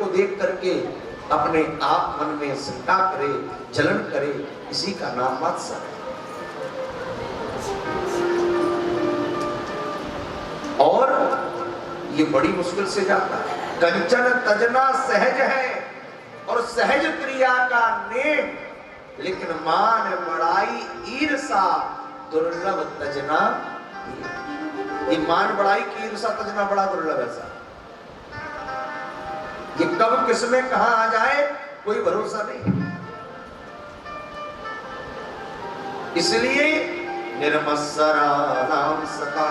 को देख करके अपने आप मन में शंका करे, जलन करे, इसी का नाम मत्सर है। और ये बड़ी मुश्किल से जाता है। कंचन तजना सहज है और सहज क्रिया का नेम, लेकिन मान बड़ाई ईर्षा दुर्लभ तजना। ये मान बड़ाई की ईर्षा तजना बड़ा दुर्लभ है। ये कब किसमें कहां आ जाए कोई भरोसा नहीं। इसलिए निर्मत्सरा नाम सका,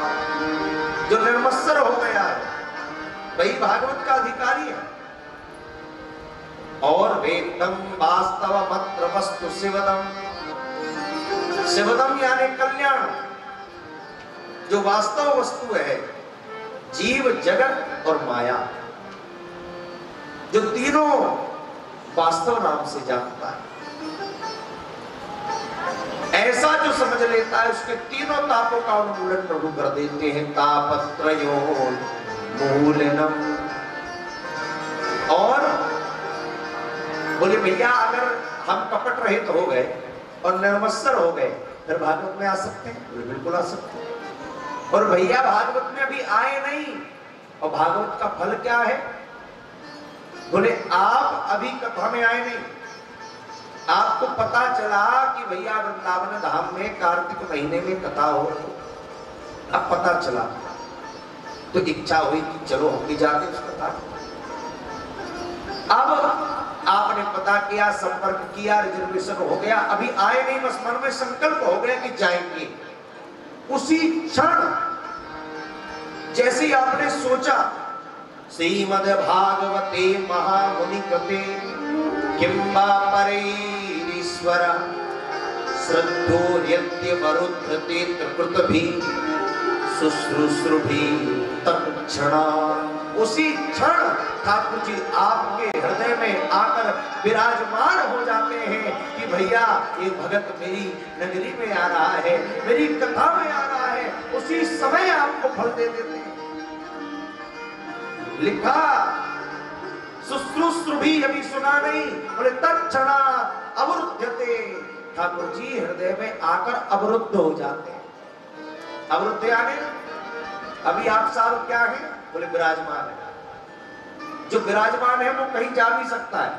जो निर्मत्सर हो गया है वही भागवत का अधिकारी है। और वेदम वास्तव मत्र वस्तु शिवदम, शिवदम यानी कल्याण, जो वास्तव वस्तु है जीव जगत और माया, जो तीनों वास्तव नाम से जानता है, ऐसा जो समझ लेता है उसके तीनों तापों का उन्मूलन प्रभु कर देते हैं। तापत्रयो मूलनम। और बोले भैया अगर हम कपट रहित हो गए और निर्मत्सर हो गए फिर भागवत में आ सकते हैं? बिल्कुल आ सकते हैं। और भैया भागवत में अभी आए नहीं, और भागवत का फल क्या है? बोले आप अभी कथा में आए नहीं, आपको पता चला कि भैया वृंदावन धाम में कार्तिक महीने में कथा हो, अब पता चला तो इच्छा हुई कि चलो हम भी जाते उस कथा। अब आपने पता किया, संपर्क किया, रिजर्वेशन हो गया, अभी आए नहीं, बस मन में संकल्प हो गया कि जाएंगे। उसी क्षण जैसे ही आपने सोचा श्रीमद् भागवते महामुनि कृते किंबा परेश्वर श्रद्धोर्यत्य वरुद्धते त्रिकृतभि शुश्रूषुभि तत्क्षणा, उसी क्षण ठाकुर जी आपके हृदय में आकर विराजमान हो जाते हैं कि भैया ये भगत मेरी नगरी में आ रहा है, मेरी कथा में आ रहा है। उसी समय आपको फल दे देते हैं। लिखा शुश्रूषुभि अभी सुना नहीं, बोले तत्क्षणा अवरुद्धते, ठाकुर जी हृदय में आकर अवरुद्ध हो जाते हैं। अवरुद्ध यानी अभी आप सारे क्या है? बोले विराजमान है। जो विराजमान है वो कहीं जा भी सकता है,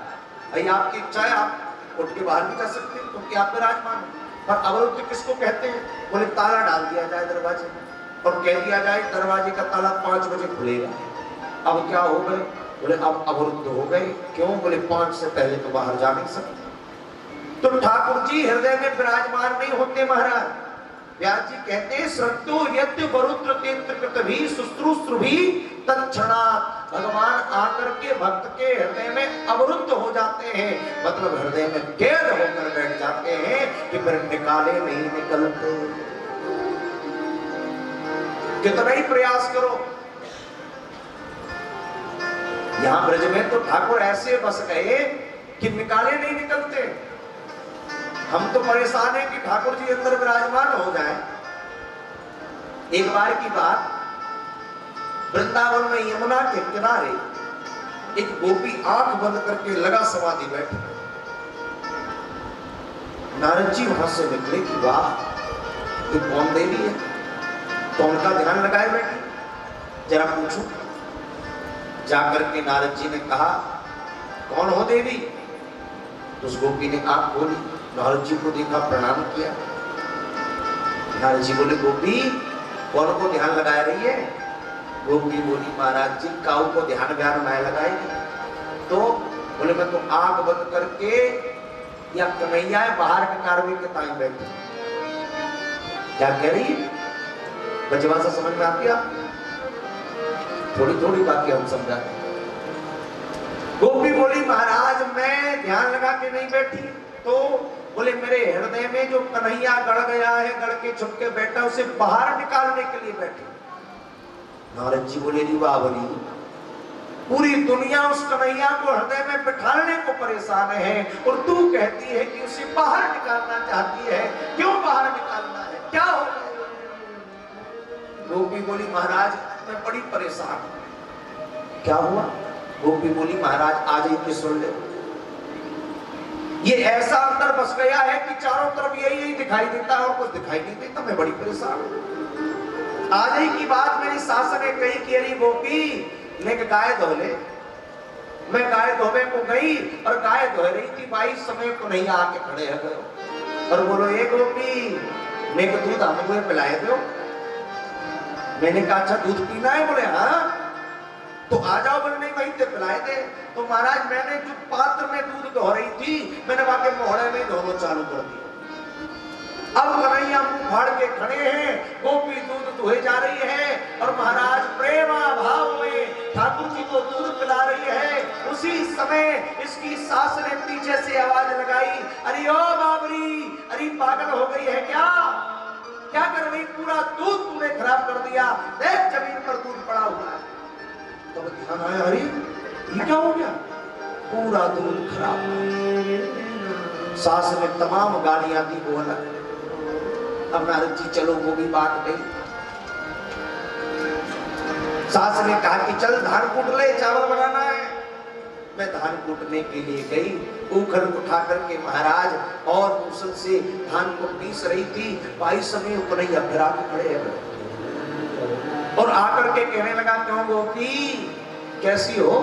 भाई आपकी इच्छा है आप उठ के बाहर भी जा सकते हैं क्योंकि आप विराजमान हैं। पर अवरुद्ध किसको कहते हैं? बोले ताला डाल दिया जाए दरवाजे में और कह दिया जाए दरवाजे का ताला 5 बजे खुलेगा। अब क्या हो गए? बोले अब अवरुद्ध हो गए। क्यों? बोले 5 से पहले तो बाहर जा नहीं सकते। तो ठाकुर जी हृदय में विराजमान नहीं होते महाराज। व्यास जी कहते हैं श्रद्धो यद्य वरुद्धते त्रिकृतभि शुश्रूषुभि तत्क्षणात्, भगवान आकर के भक्त के हृदय में अवरुद्ध हो जाते हैं, मतलब हृदय में कैद होकर बैठ जाते हैं कि फिर निकाले नहीं निकलते। कितना ही प्रयास करो। यहां ब्रज में तो ठाकुर ऐसे बस गए कि निकाले नहीं निकलते। हम तो परेशान हैं कि ठाकुर जी अंदर विराजमान हो जाएं। एक बार की बात, वृंदावन में यमुना के किनारे एक गोपी आंख बंद करके लगा समाधि बैठे। नारद जी वहां से निकले कि वाह ये कौन देवी है, तो उनका ध्यान लगाए बैठे, जरा पूछो। जाकर के नारद जी ने कहा कौन हो देवी? तो उस गोपी ने आंख खोली, नारद जी को देखा, प्रणाम किया। नारद जी बोले गोपी कौन को ध्यान लगा रही है? गोपी बोली महाराज जी काऊ को ध्यान व्यान मैं लगाएगी। तो बोले मैं तो आंख बंद करके या कन्हैया बाहर के कारवे के ताई बैठे। क्या कह रही है? बचवा समझ में आती है? थोड़ी थोड़ी बातें हम समझाते। गोपी बोली महाराज मैं ध्यान लगा के नहीं बैठी। तो बोले मेरे हृदय में जो कन्हैया गड़ गया है, गड़ के छुप के बैठा, उसे बाहर निकालने के लिए बैठे। नारद जी बोले वाह बोली, पूरी दुनिया उस कन्हैया को हृदय में बिठाने को परेशान है और तू कहती है कि उसे बाहर निकालना चाहती है। क्यों बाहर निकालना है? क्या हो गया? गोपी बोली महाराज मैं बड़ी परेशान हूं। क्या हुआ? गोपी बोली महाराज आ जाइए सुन ले। ये ऐसा अंदर बस गया है कि चारों तरफ यही दिखाई देता है और कुछ दिखाई नहीं देता, मैं बड़ी परेशान हूं। आज ही की बात मेरी सास ने कही कि अरे गोपी लेके गाय धो ले। मैं गाय धोने को गई और गाय धो रही थी, भाई समय को नहीं आके खड़े है गए और बोलो ए गोपी मेरे को दूध हमको पिलाए दो। मैंने कहा अच्छा दूध पीना है? बोले हाँ तो आ जाओ। बोले नहीं वहीं से पिलाए दे। तो महाराज मैंने जो पात्र में दूध धो रही थी मैंने वहां के मोहड़े में धोना चालू कर दिया। अब कन्हैया मुंह फाड़ के खड़े हैं, गोपी दूध दुहे जा रही है और महाराज प्रेमा भाव में ठाकुर जी को दूध पिला रही है। उसी समय इसकी सास ने पीछे से आवाज लगाई, अरे ओ बाबरी, अरे पागल हो गई है क्या? क्या कर रही? पूरा दूध तूने खराब कर दिया, देख जमीन पर दूध पड़ा हुआ है। तब ध्यान आया, अरे ये क्या हो गया? पूरा दूध खराब। सास ने तमाम गालियां दी, बोला अब नारद जी चलो वो भी बात गई। सास ने कहा कि चल धान कूट ले, चावल बनाना है। मैं धान कूटने के लिए गई, उखल उठा करके महाराज और मूसल से धान को पीस रही थी। भाई समय उपनैया फिरा के खड़े हैं और आकर के कहने लगा क्यों गोपी कैसी हो?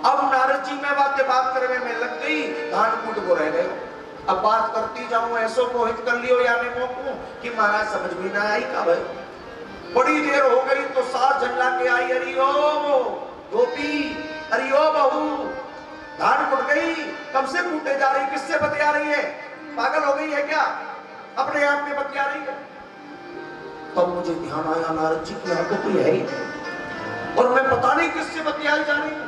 अब नारद जी में बात करने में लग गई, धान कूट को रह गए। अब बात करती जाऊं ऐसो मोहित कर लियो यानी को कि महाराज समझ में ना आई का भाई। बड़ी देर हो गई तो सास झल्ला के आई, अरियो गोपी, अरियो बहू धान कुट गई, कब से कूटे जा रही, किससे बतिया रही है? पागल हो गई है क्या? अपने आप में बतिया रही है। तब मुझे ध्यान आया नारद जी की यहाँ तो कोई है ही नहीं और मैं पता नहीं किससे बतियाई जा रही हूँ।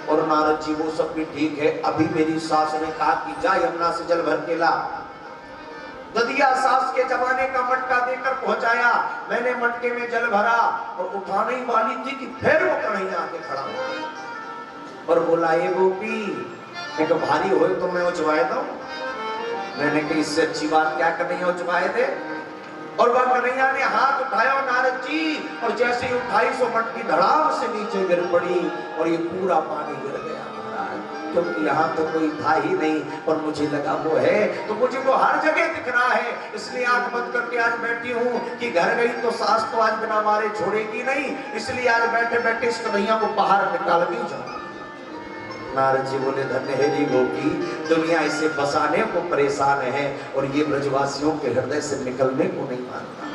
और नारद जी वो सब भी ठीक है, अभी मेरी सास ने कहा कि जा यमुना से जल भर के ला। ददिया सास के जमाने का मटका देकर पहुंचाया, मैंने मटके में जल भरा और उठाने ही वाली थी कि फिर वो कन्हैया आके खड़ा हुआ और बोला ये गोपी मैं तो भारी हो तो मैं उचवाए दूं। मैंने कहा इससे अच्छी बात क्या कन्हैया उचवाए थे। और वह कन्हैया ने हाथ उठाया नारद जी और जैसे ही उठाई सो मटकी धड़ाम से नीचे गिर पड़ी और ये पूरा पानी गिर गया महाराज, क्योंकि यहाँ तो कोई था ही नहीं और मुझे लगा वो है तो मुझे वो हर जगह दिख रहा है। इसलिए आंख बंद करके आज बैठी हूँ कि घर गई तो सास तो आज बिना मारे छोड़ेगी नहीं, इसलिए आज बैठे बैठे इस कन्हैया को बाहर निकाल के जाऊँ। नारद जी बोले धन्य है री गोपी, दुनिया इसे बसाने को परेशान है और ये ब्रजवासियों के हृदय से निकलने को नहीं मानता।